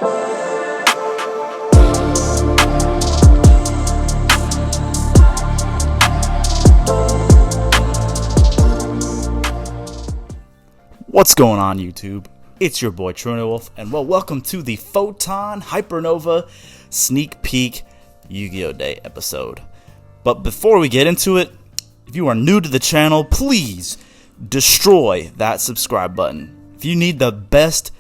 What's going on, YouTube? It's your boy Trinity Wolf, and welcome to the Photon Hypernova Sneak Peek Yu-Gi-Oh! Day episode. But before we get into it, if you are new to the channel, please destroy that subscribe button. If you need the best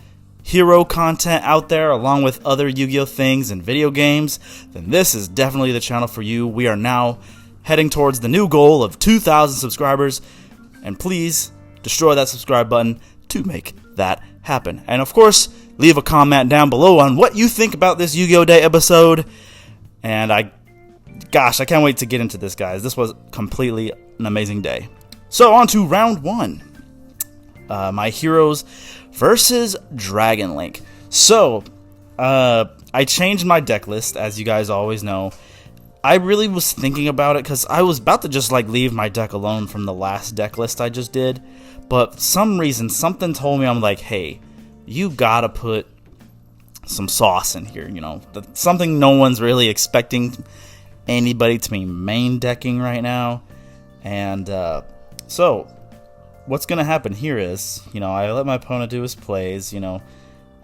hero content out there, along with other Yu-Gi-Oh! Things and video games, then this is definitely the channel for you. We are now heading towards the new goal of 2,000 subscribers, and please destroy that subscribe button to make that happen. And of course, leave a comment down below on what you think about this Yu-Gi-Oh! Day episode. And I can't wait to get into this, guys. This was completely an amazing day. So on to round one. My heroes versus Dragon Link. So, I changed my deck list, as you guys always know. I really was thinking about it because I was about to just leave my deck alone from the last deck list I just did. But for some reason, something told me, I'm like, hey, you gotta put some sauce in here, you know. Something no one's really expecting anybody to be main decking right now. And so what's gonna happen here is, you know, I let my opponent do his plays, you know.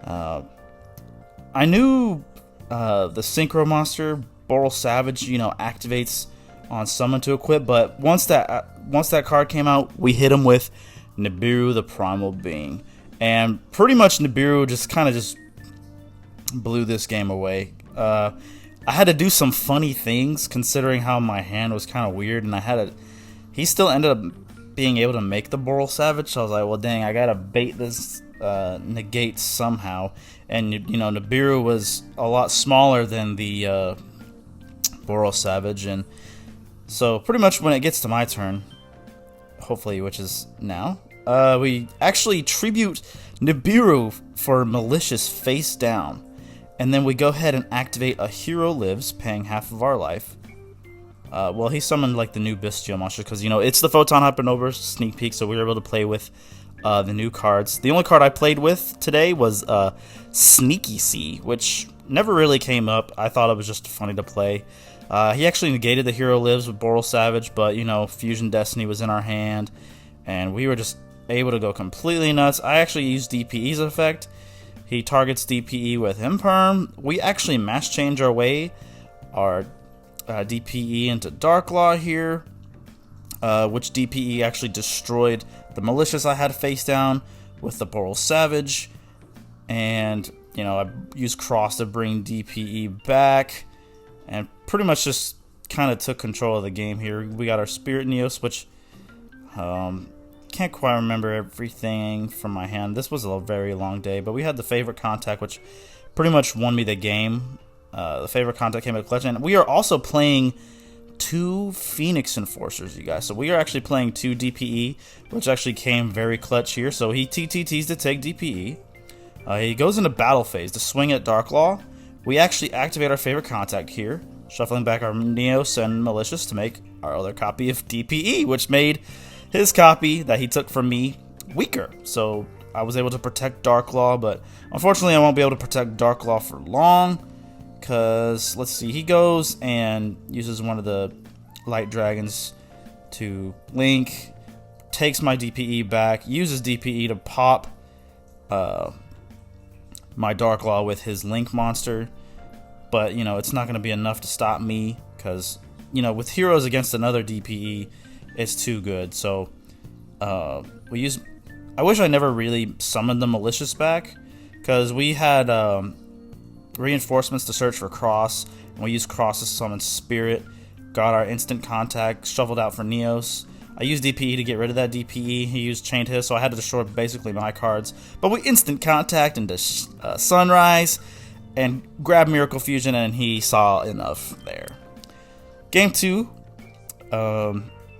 I knew the Synchro Monster Boral Savage, you know, activates on summon to equip, but once that card came out, we hit him with Nibiru the Primal Being, and pretty much Nibiru just kind of blew this game away. I had to do some funny things considering how my hand was kind of weird, and he still ended up being able to make the Boral Savage, so I was like, well dang, I gotta bait this negate somehow. And you know, Nibiru was a lot smaller than the Boral Savage, and so pretty much when it gets to my turn, hopefully, which is now, we actually tribute Nibiru for Malicious face down, and then we go ahead and activate a Hero Lives, paying half of our life. Well, he summoned the new Bestial Monster because, you know, it's the Photon Hypernova sneak peek, so we were able to play with the new cards. The only card I played with today was Sneaky Sea, which never really came up. I thought it was just funny to play. He actually negated the Hero Lives with Boral Savage, but, you know, Fusion Destiny was in our hand, and we were just able to go completely nuts. I actually used DPE's effect. He targets DPE with Imperm. We actually match change our DPE into Darklaw here, which DPE actually destroyed the Malicious I had face down with the Boral Savage, and, you know, I used Cross to bring DPE back, and pretty much just kind of took control of the game here. We got our Spirit Neos, which can't quite remember everything from my hand. This was a very long day, but we had the Favorite Contact, which pretty much won me the game. The Favorite Contact came at clutch, and we are also playing 2 Phoenix Enforcers, you guys. So we are actually playing 2 DPE, which actually came very clutch here. So he TTTs to take DPE. He goes into battle phase to swing at Darklaw. We actually activate our Favorite Contact here, shuffling back our Neos and Malicious to make our other copy of DPE, which made his copy that he took from me weaker. So I was able to protect Darklaw, but unfortunately I won't be able to protect Darklaw for long, because, let's see, he goes and uses one of the Light Dragons to Link, takes my DPE back, uses DPE to pop my Darklaw with his Link monster. But, you know, it's not going to be enough to stop me, because, you know, with heroes against another DPE, it's too good. So I wish I never really summoned the Malicious back, because we had reinforcements to search for Cross, and we used Cross to summon Spirit, got our Instant Contact, shuffled out for Neos. I used DPE to get rid of that DPE. He used Chained Hiss, so I had to destroy basically my cards. But we Instant Contact into Sunrise and grab Miracle Fusion, and he saw enough there. Game 2,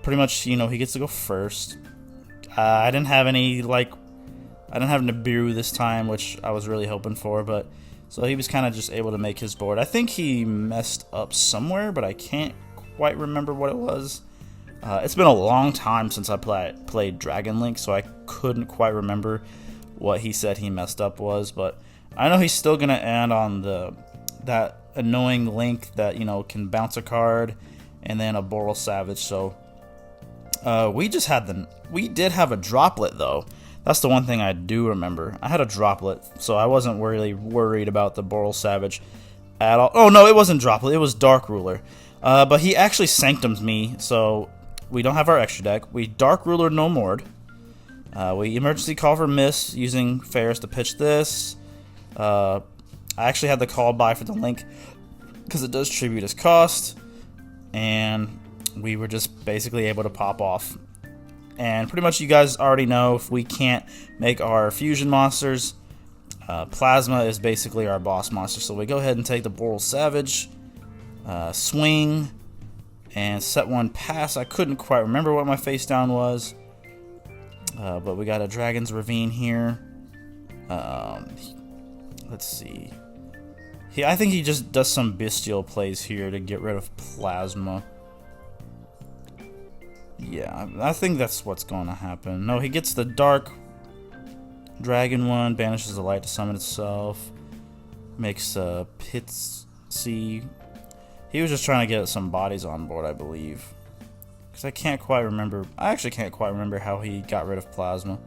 pretty much, you know, he gets to go first. I didn't have Nibiru this time, which I was really hoping for, but so he was kind of just able to make his board. I think he messed up somewhere, but I can't quite remember what it was. It's been a long time since I played Dragon Link, so I couldn't quite remember what he said he messed up was, but I know he's still gonna end on that annoying link that, you know, can bounce a card, and then a Boral Savage. So we did have a droplet though. That's the one thing I do remember. I had a droplet, so I wasn't really worried about the Boral Savage at all. Oh no, it wasn't droplet. It was Dark Ruler. But he actually sanctums me, so we don't have our extra deck. We Dark Ruler no more. We emergency call for miss using Ferris to pitch this. I actually had the call by for the link because it does tribute as cost, and we were just basically able to pop off. And pretty much you guys already know, if we can't make our fusion monsters, Plasma is basically our boss monster. So we go ahead and take the Boral Savage, swing, and set one pass. I couldn't quite remember what my face down was, but we got a Dragon's Ravine here. Let's see. I think he just does some bestial plays here to get rid of Plasma. Yeah, I think that's what's going to happen. No, he gets the Dark Dragon one, banishes the light to summon itself, makes Pitsy. He was just trying to get some bodies on board, I believe. Because I can't quite remember. I actually can't quite remember how he got rid of Plasma.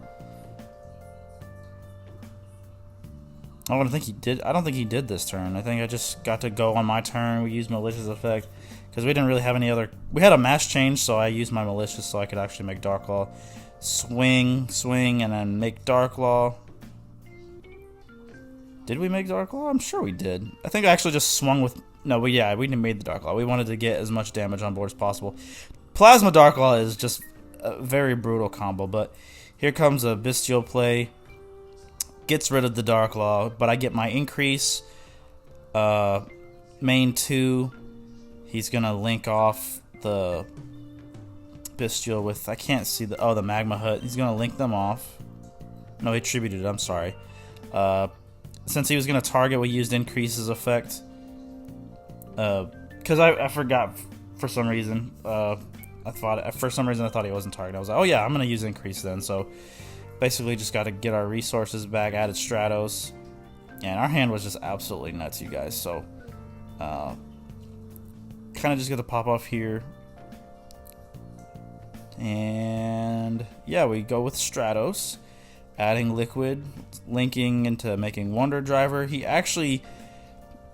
I don't think he did this turn. I think I just got to go on my turn. We used Malicious Effect because we didn't really have any other. We had a mass change, so I used my Malicious so I could actually make Dark Law. Swing, and then make Dark Law. Did we make Dark Law? I'm sure we did. I think I actually just swung with. No, we didn't make the Dark Law. We wanted to get as much damage on board as possible. Plasma Dark Law is just a very brutal combo, but here comes a bestial play. Gets rid of the Dark Law, but I get my increase. Main 2. He's gonna link off the bestial with, I can't see the Magma Hut. He's gonna link them off. No, he tributed it, I'm sorry. Since he was gonna target, we used increases effect. Because I forgot for some reason. I thought he wasn't targeted. I was like, oh yeah, I'm gonna use increase then. So basically just got to get our resources back, added Stratos, and our hand was just absolutely nuts, you guys. So kind of just get to pop off here, and yeah, we go with Stratos, adding Liquid, linking into making Wonder Driver. He actually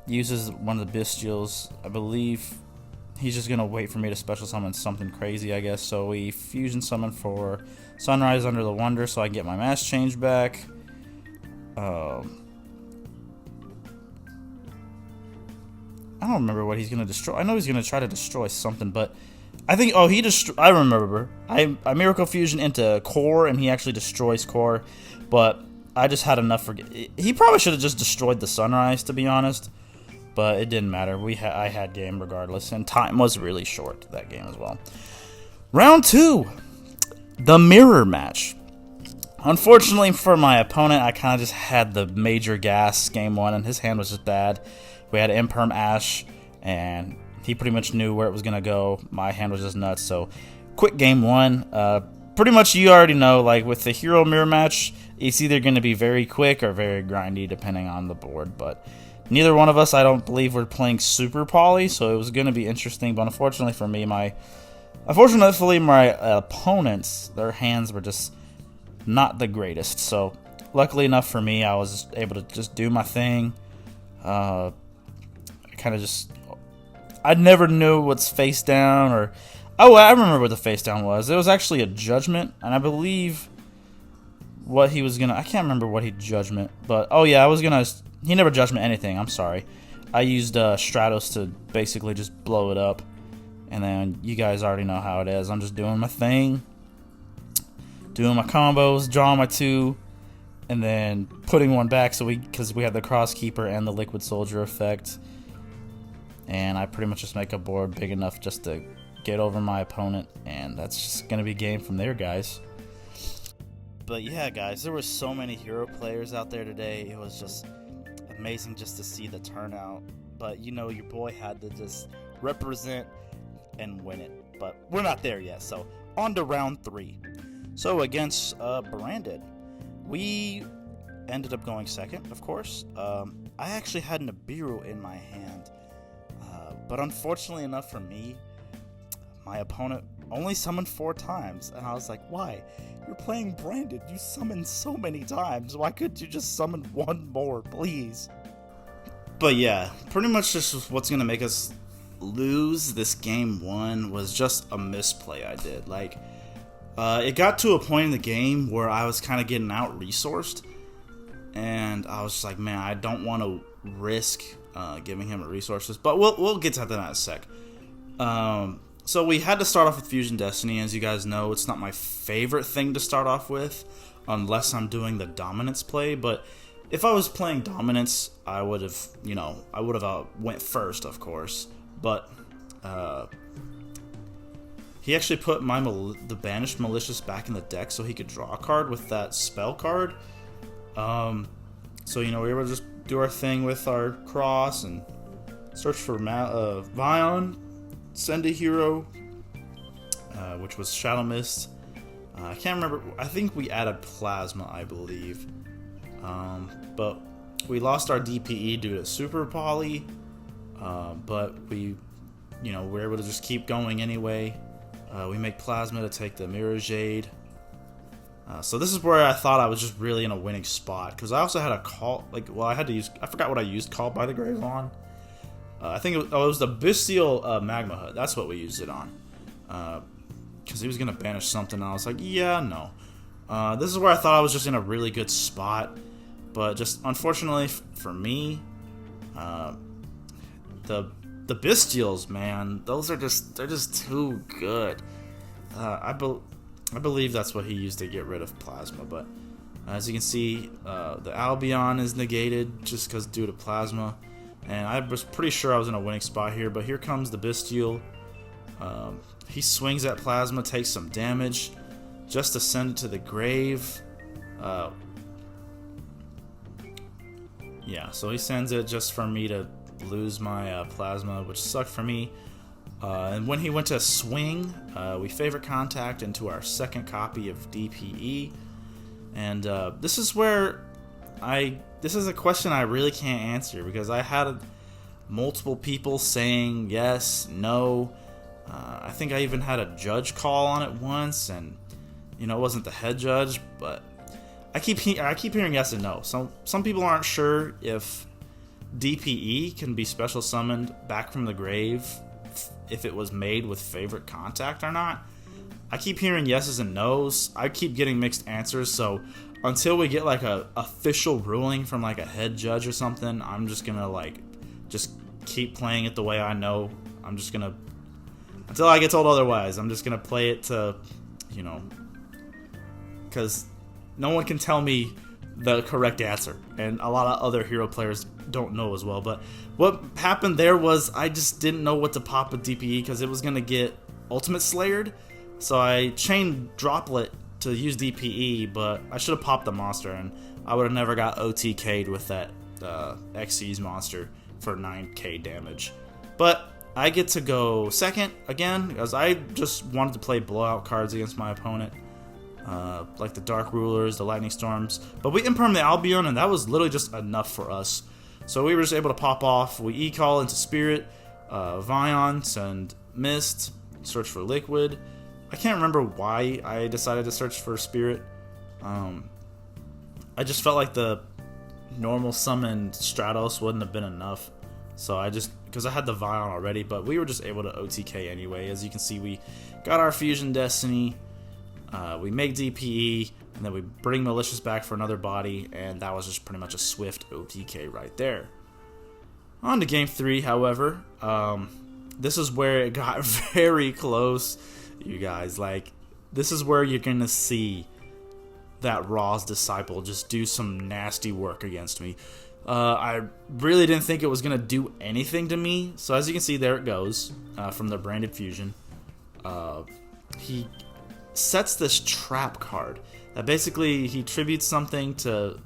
uses one of the bestials. I believe he's just gonna wait for me to special summon something crazy, I guess. So we fusion summon for Sunrise under the Wonder, so I get my mass change back. I don't remember what he's gonna destroy. I know he's gonna try to destroy something, but I think I remember. I Miracle Fusion into Core, and he actually destroys Core, but I just had enough for. He probably should have just destroyed the Sunrise, to be honest. But it didn't matter. I had game regardless, and time was really short that game as well. Round 2, the mirror match. Unfortunately for my opponent, I kind of just had the major gas game 1, and his hand was just bad. We had Imperm Ash, and he pretty much knew where it was gonna go. My hand was just nuts. So, quick game 1. Pretty much you already know, like with the hero mirror match, it's either gonna be very quick or very grindy, depending on the board, but. Neither one of us, I don't believe, were playing super poly, so it was going to be interesting. But unfortunately for me, my opponents, their hands were just not the greatest. So luckily enough for me, I was able to just do my thing. I never knew what's face down or. Oh, I remember what the face down was. It was actually a judgment, and I believe what he was gonna. I can't remember what he judgment, but oh yeah, I was gonna. He never judgment anything, I'm sorry. I used Stratos to basically just blow it up. And then you guys already know how it is. I'm just doing my thing. Doing my combos, drawing my 2. And then putting one back because we had the Crosskeeper and the Liquid Soldier effect. And I pretty much just make a board big enough just to get over my opponent. And that's just going to be game from there, guys. But yeah, guys, there were so many hero players out there today. It was just amazing just to see the turnout, but you know your boy had to just represent and win it, but we're not there yet. So on to round 3. So against Brandon, we ended up going second, of course. I actually had Nibiru in my hand, but unfortunately enough for me, my opponent only summoned 4 times, and I was like, why? You're playing branded, you summoned so many times, why couldn't you just summon 1 more, please? But yeah, pretty much just what's gonna make us lose this game 1 was just a misplay I did. Like, it got to a point in the game where I was kind of getting out-resourced, and I was just like, man, I don't want to risk giving him resources, but we'll get to that in a sec. So we had to start off with Fusion Destiny. As you guys know, it's not my favorite thing to start off with, unless I'm doing the Dominance play, but if I was playing Dominance, I would have, went first, of course, but he actually put the Banished Malicious back in the deck so he could draw a card with that spell card. So, we were able to just do our thing with our cross and search for Vion, send a hero, which was Shadow Mist. I can't remember. I think we added Plasma, I believe. But we lost our DPE due to Super Poly. But we were able to just keep going anyway. We make Plasma to take the Mirror Jade. So this is where I thought I was just really in a winning spot, because I also had a call. I forgot what I used Call by the Grave on. I think it was the Bestial Magma Hut. That's what we used it on. Because he was going to banish something, and I was like, yeah, no. This is where I thought I was just in a really good spot. But just unfortunately for me, the Bestials, man, they're just too good. I believe that's what he used to get rid of Plasma. But as you can see, the Albion is negated just because due to Plasma. And I was pretty sure I was in a winning spot here, but here comes the Bestial. He swings at Plasma, takes some damage, just to send it to the grave. Yeah, so he sends it just for me to lose my Plasma, which sucked for me. And when he went to swing, we favorite contact into our second copy of DPE. And this is where this is a question I really can't answer, because I had multiple people saying yes, no. I think I even had a judge call on it once, and it wasn't the head judge, but I keep hearing yes and no. So some people aren't sure if DPE can be special summoned back from the grave if it was made with favorite contact or not. I keep hearing yeses and nos. I keep getting mixed answers, so until we get like a official ruling from like a head judge or something, I'm just gonna just keep playing it the way I know. I'm just gonna, until I get told otherwise, I'm just gonna play it to, because no one can tell me the correct answer, and a lot of other hero players don't know as well. But what happened there was I just didn't know what to pop with DPE, because it was gonna get Ultimate Slayered. So I chained Droplet to use DPE, but I should have popped the monster, and I would have never got OTK'd with that Xyz monster for 9k damage. But I get to go second again, because I just wanted to play blowout cards against my opponent, like the Dark Rulers, the Lightning Storms. But we imperm the Albion, and that was literally just enough for us. So we were just able to pop off. We E-Call into Spirit, Vion, send Mist, search for Liquid. I can't remember why I decided to search for Spirit. I just felt like the normal summon Stratos wouldn't have been enough. So because I had the Vion already, but we were just able to OTK anyway. As you can see, we got our Fusion Destiny, we make DPE, and then we bring Malicious back for another body, and that was just pretty much a swift OTK right there. On to Game 3, however. This is where it got very close, you guys. This is where you're going to see that Raw's Disciple just do some nasty work against me. I really didn't think it was going to do anything to me. So as you can see, there it goes from the Branded Fusion. He sets this trap card that basically he tributes something to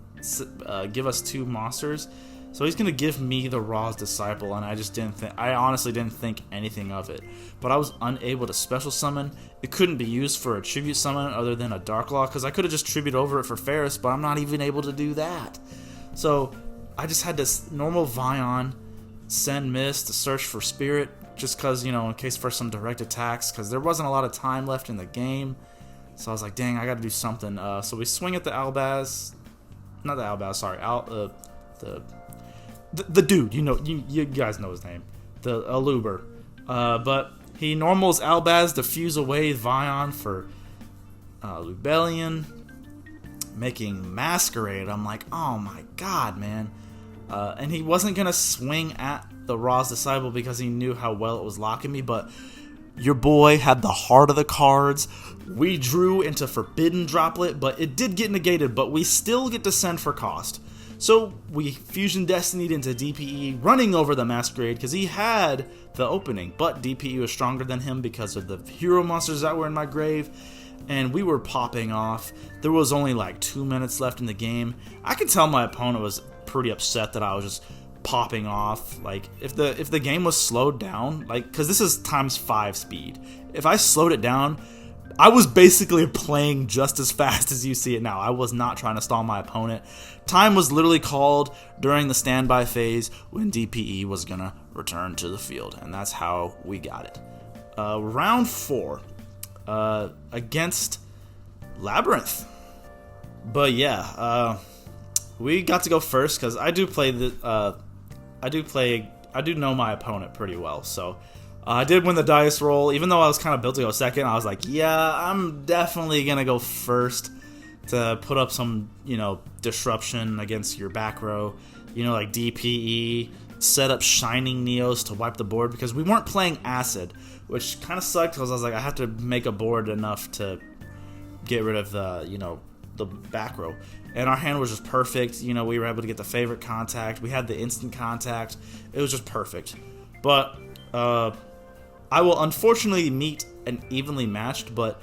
give us 2 monsters. So he's gonna give me the Ra's Disciple, and I honestly didn't think anything of it. But I was unable to special summon. It couldn't be used for a tribute summon other than a Dark Law, because I could have just tribute over it for Ferris, but I'm not even able to do that. So I just had this normal Vion, send Mist to search for Spirit, just because, in case for some direct attacks, because there wasn't a lot of time left in the game. So I was like, dang, I gotta do something. So we swing at the Albaz. Not the Albaz, sorry. The dude, you guys know his name. The Aluber. But he normals Albaz to fuse away Vion for Lubellion, making Masquerade. I'm like, oh my god, man. And he wasn't gonna swing at the Ra's Disciple because he knew how well it was locking me, but your boy had the heart of the cards. We drew into Forbidden Droplet, but it did get negated, but we still get to send for cost. So we Fusion Destinied into DPE, running over the Masquerade because he had the opening, but DPE was stronger than him because of the hero monsters that were in my grave, and we were popping off. There was only like 2 minutes left in the game. I could tell my opponent was pretty upset that I was just popping off. Like, if the game was slowed down, like, because this is ×5 speed, if I slowed it down, I was basically playing just as fast as you see it now. I was not trying to stall my opponent. Time was literally called during the standby phase when DPE was gonna return to the field, and that's how we got it. Round 4 against Labyrinth. But yeah, we got to go first because I do know my opponent pretty well, so I did win the dice roll. Even though I was kind of built to go second, I was like, yeah, I'm definitely gonna go first to put up some, disruption against your back row, like DPE, set up Shining Neos to wipe the board, because we weren't playing Acid, which kind of sucked because I was like, I have to make a board enough to get rid of the back row. And our hand was just perfect. We were able to get the favorite contact. We had the instant contact. It was just perfect. But I will unfortunately meet an evenly matched, but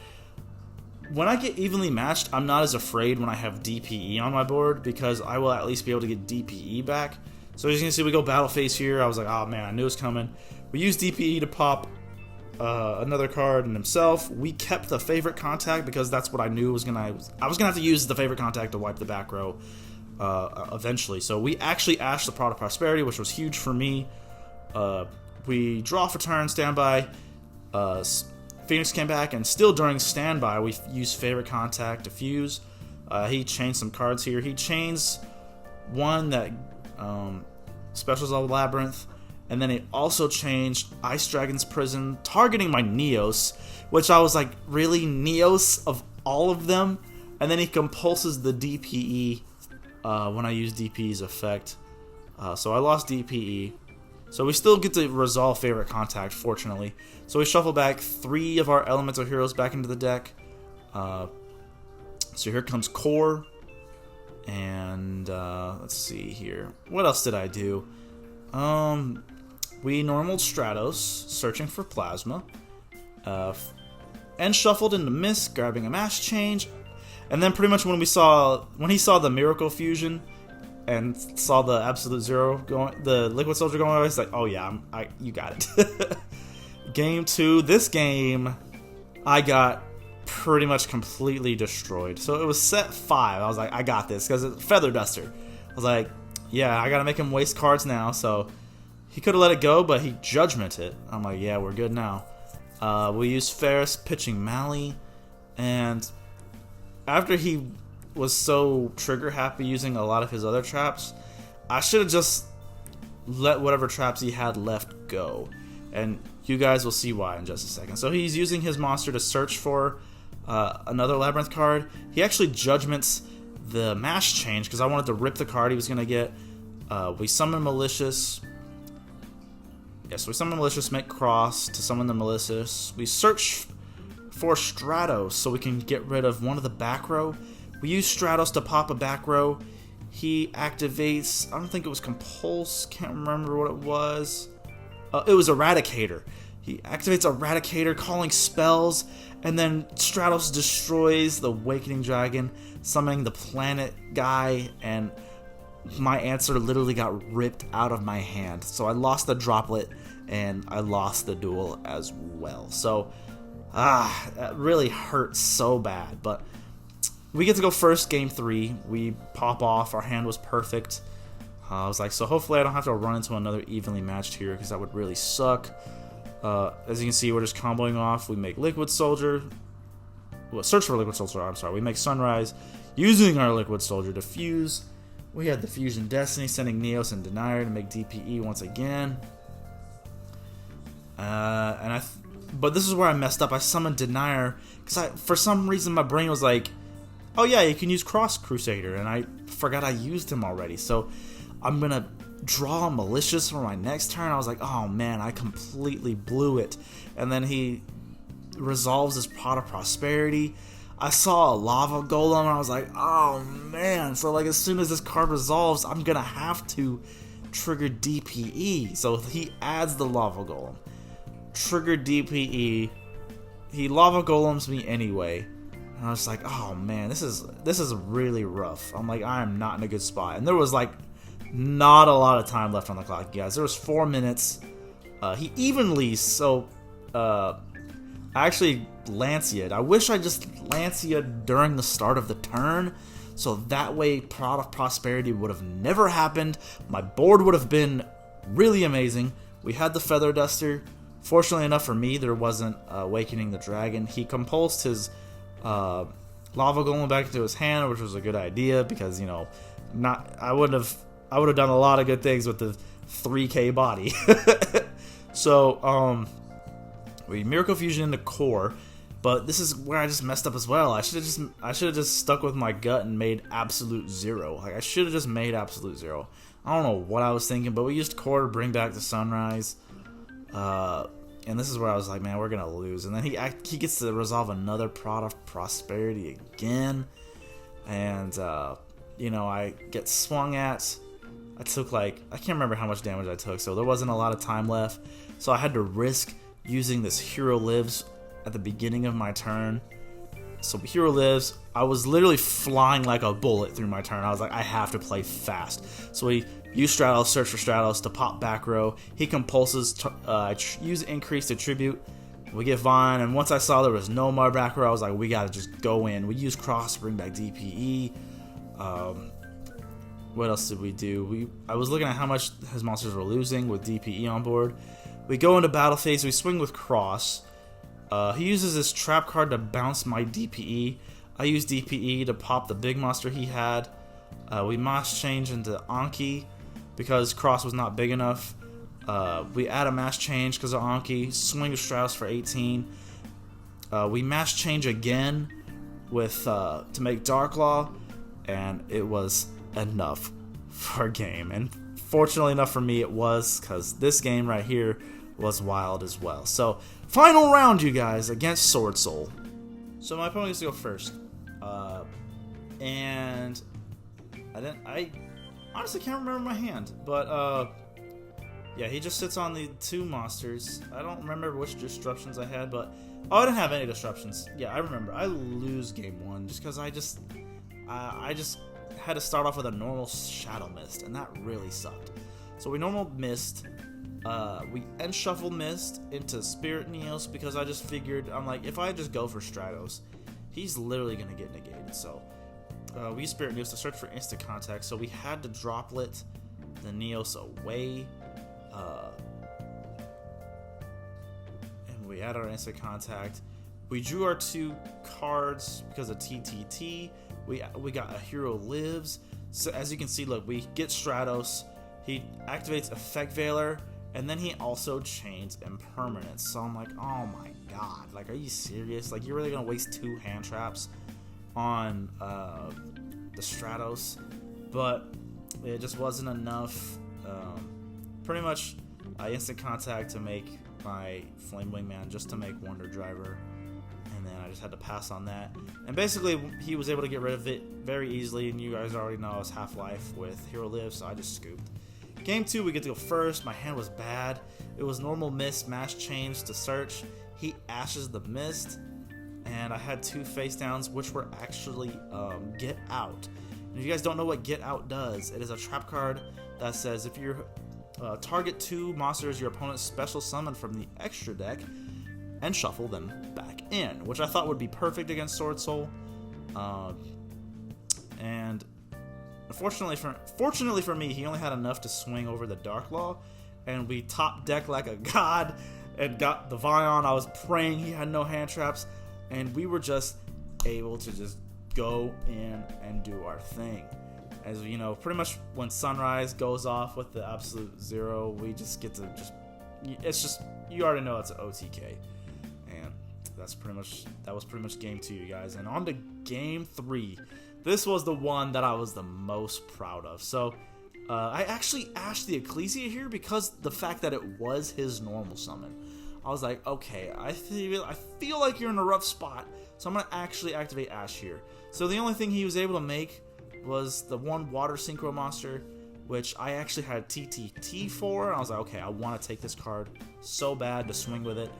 when I get evenly matched, I'm not as afraid when I have DPE on my board, because I will at least be able to get DPE back. So as you can see, we go battle phase here. I was like, oh man, I knew it was coming. We used DPE to pop another card and himself. We kept the favorite contact because that's what I knew I was gonna have to use the favorite contact to wipe the back row eventually. So we actually ashed the Product Prosperity, which was huge for me. We draw for turn, standby. Phoenix came back, and still during standby, we used favorite contact to fuse. He changed some cards here. He chains one that specials of Labyrinth, and then he also changed Ice Dragon's Prison, targeting my Neos, which I was like, really, Neos of all of them? And then he compulses the DPE when I use DPE's effect. So I lost DPE. So we still get to resolve favorite contact, fortunately. So we shuffle back 3 of our elemental heroes back into the deck. So here comes Core. And let's see here. What else did I do? We normaled Stratos, searching for Plasma. And shuffled into Mist, grabbing a Mass Change. And then pretty much when he saw the Miracle Fusion and saw the Absolute Zero going, the Liquid Soldier going away, he's like, oh yeah, you got it. Game 2, this game, I got pretty much completely destroyed. So it was set 5. I was like, I got this, because it's Feather Duster. I was like, yeah, I gotta make him waste cards now. So he could have let it go, but he Judgmented. I'm like, yeah, we're good now. We used Ferris pitching Mally, and after he was so trigger happy using a lot of his other traps, I should have just let whatever traps he had left go, and you guys will see why in just a second. So he's using his monster to search for another Labyrinth card. He actually Judgments the Mash Change because I wanted to rip the card he was going to get. We summon Malicious. Yes, we summon Malicious, make Cross to summon the Malicious. We search for Stratos so we can get rid of one of the back row. We use Stratos to pop a back row. He activates, I don't think it was Compulse, can't remember what it was. It was Eradicator. He activates Eradicator, calling spells, and then Stratos destroys the Awakening Dragon, summoning the Planet guy, and my answer literally got ripped out of my hand. So I lost the droplet and I lost the duel as well. So, that really hurt so bad. But we get to go first, game 3. We pop off. Our hand was perfect. I was like, so hopefully I don't have to run into another evenly matched hero because that would really suck. As you can see, we're just comboing off. We make Liquid Soldier. Well, search for Liquid Soldier, I'm sorry. We make Sunrise using our Liquid Soldier to fuse. We had the Fusion Destiny, sending Neos and Denier to make DPE once again. But this is where I messed up. I summoned Denier because for some reason my brain was like, oh yeah, you can use Cross Crusader, and I forgot I used him already. So I'm gonna draw Malicious for my next turn. I was like, oh man, I completely blew it. And then he resolves his Pot of Prosperity. I saw a Lava Golem and I was like, oh man. So like as soon as this card resolves, I'm gonna have to trigger DPE. So he adds the Lava Golem. Trigger DPE. He Lava Golems me anyway. And I was like, oh man, this is really rough. I'm like, I am not in a good spot. And there was like not a lot of time left on the clock, guys. There was 4 minutes. He evenly, so I actually Lancia'd. I wish I just Lancia'd during the start of the turn, so that way Pot of Prosperity would have never happened. My board would have been really amazing. We had the Feather Duster. Fortunately enough for me, there wasn't Awakening the Dragon. He compulsed his Lava Golem back into his hand, which was a good idea because, you know, I would have done a lot of good things with the 3k body. So we Miracle Fusion into Core, but this is where I just messed up as well. I should have just stuck with my gut and made Absolute Zero. Like I should have just made Absolute Zero. I don't know what I was thinking, but we used Core to bring back the Sunrise. And this is where I was like, man, we're gonna lose. And then he gets to resolve another Pot of Prosperity again, and you know, I get swung at. I took I can't remember how much damage I took, so there wasn't a lot of time left. So I had to risk using this Hero Lives at the beginning of my turn. So Hero Lives, I was literally flying like a bullet through my turn. I was like, I have to play fast. So we use Stratos, search for Stratos to pop back row. He compulses, use Increase to Tribute. We get Vine, and once I saw there was no more back row, I was like, we gotta just go in. We use Cross to bring back DPE. What else did we do? I was looking at how much his monsters were losing with DPE on board. We go into battle phase, we swing with Cross. He uses his trap card to bounce my DPE. I use DPE to pop the big monster he had. We mass change into Anki because Cross was not big enough. We add a mass change because of Anki. Swing with Strauss for 18. We mass change again with to make Darklaw, and it was enough for a game. And fortunately enough for me, it was, because this game right here was wild as well. So final round, you guys, against Sword Soul. So my opponent gets to go first, and I honestly can't remember my hand, but yeah, he just sits on the 2 monsters. I don't remember which disruptions I had, but I didn't have any disruptions. Yeah, I remember. I lose game 1 just because I just had to start off with a normal Shadow Mist, and that really sucked. So we normal Mist. We end shuffle Mist into Spirit Neos because I just figured, I'm like, if I just go for Stratos, he's literally going to get negated. So we use Spirit Neos to search for instant contact. So we had to droplet the Neos away. And we add our instant contact. We drew our 2 cards because of TTT. We got a Hero Lives. So as you can see, look, we get Stratos. He activates Effect Veiler, and then he also chains Impermanence. So I'm like, oh my god, like, are you serious? Like, you're really gonna waste 2 hand traps on the Stratos? But it just wasn't enough. Pretty much, I instant contact to make my Flame Wingman just to make Wonder Driver, and then I just had to pass on that. And basically, he was able to get rid of it very easily, and you guys already know I was Half-Life with Hero Live, so I just scooped. Game 2, we get to go first. My hand was bad. It was normal Mist, mash change to search. He ashes the Mist, and I had 2 face downs, which were actually Get Out. And if you guys don't know what Get Out does, it is a trap card that says if you target 2 monsters your opponent special summon from the extra deck and shuffle them back in, which I thought would be perfect against Sword Soul. And fortunately for me, he only had enough to swing over the Dark Law, and we top deck like a god and got the Vion. I was praying he had no hand traps, and we were just able to just go in and do our thing. As you know, pretty much when Sunrise goes off with the absolute 0, we just get to it's just, you already know it's an OTK. And that was pretty much game 2, you guys. And on to game 3. This was the one that I was the most proud of. So I actually ashed the Ecclesia here because the fact that it was his normal summon. I was like, okay, I feel like you're in a rough spot, so I'm gonna actually activate Ash here. So the only thing he was able to make was the 1 water synchro monster, which I actually had TTT for. And I was like, okay, I want to take this card so bad to swing with it.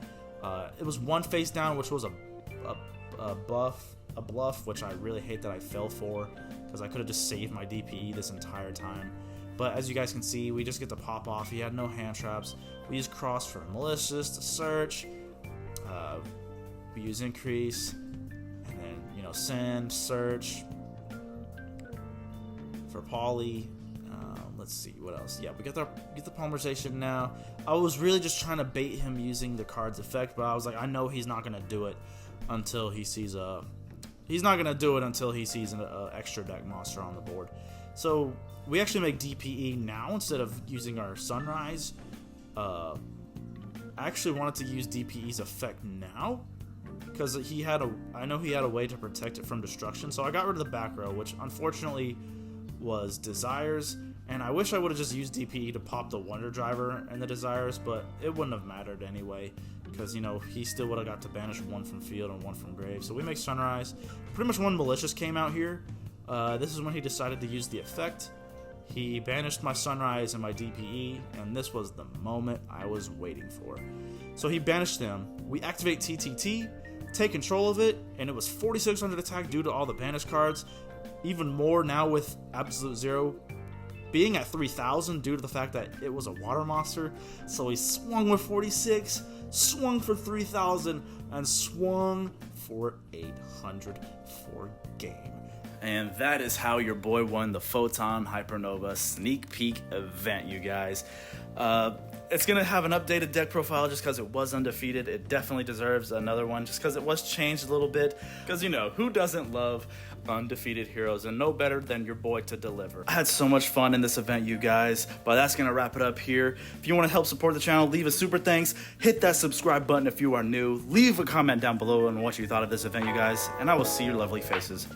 It was 1 face down, which was a bluff, which I really hate that I fell for, because I could have just saved my DPE this entire time. But as you guys can see, we just get to pop off. He had no hand traps. We use Cross for Malicious to search. We use Increase, and then, you know, Send, search for Poly. Let's see what else. Yeah, we get the polymerization now. I was really just trying to bait him using the card's effect, but I was like, I know he's not gonna do it until he sees an extra deck monster on the board. So we actually make DPE now instead of using our Sunrise. I actually wanted to use DPE's effect now because I know he had a way to protect it from destruction. So I got rid of the back row, which unfortunately was Desires, and I wish I would have just used DPE to pop the Wonder Driver and the Desires, but it wouldn't have mattered anyway, because, you know, he still would have got to banish 1 from field and 1 from grave. So we make Sunrise. Pretty much when Malicious came out here, this is when he decided to use the effect. He banished my Sunrise and my DPE, and this was the moment I was waiting for. So he banished them. We activate TTT, take control of it, and it was 4600 attack due to all the banished cards. Even more now with Absolute 0 being at 3000 due to the fact that it was a water monster. So he swung with 46, swung for 3000, and swung for 800 for game. And that is how your boy won the Photon Hypernova sneak peek event, you guys. It's going to have an updated deck profile just because it was undefeated. It definitely deserves another one just because it was changed a little bit. Because, you know, who doesn't love undefeated heroes, and no better than your boy to deliver. I had so much fun in this event, you guys, but that's going to wrap it up here. If you want to help support the channel, leave a super thanks. Hit that subscribe button if you are new. Leave a comment down below on what you thought of this event, you guys, and I will see your lovely faces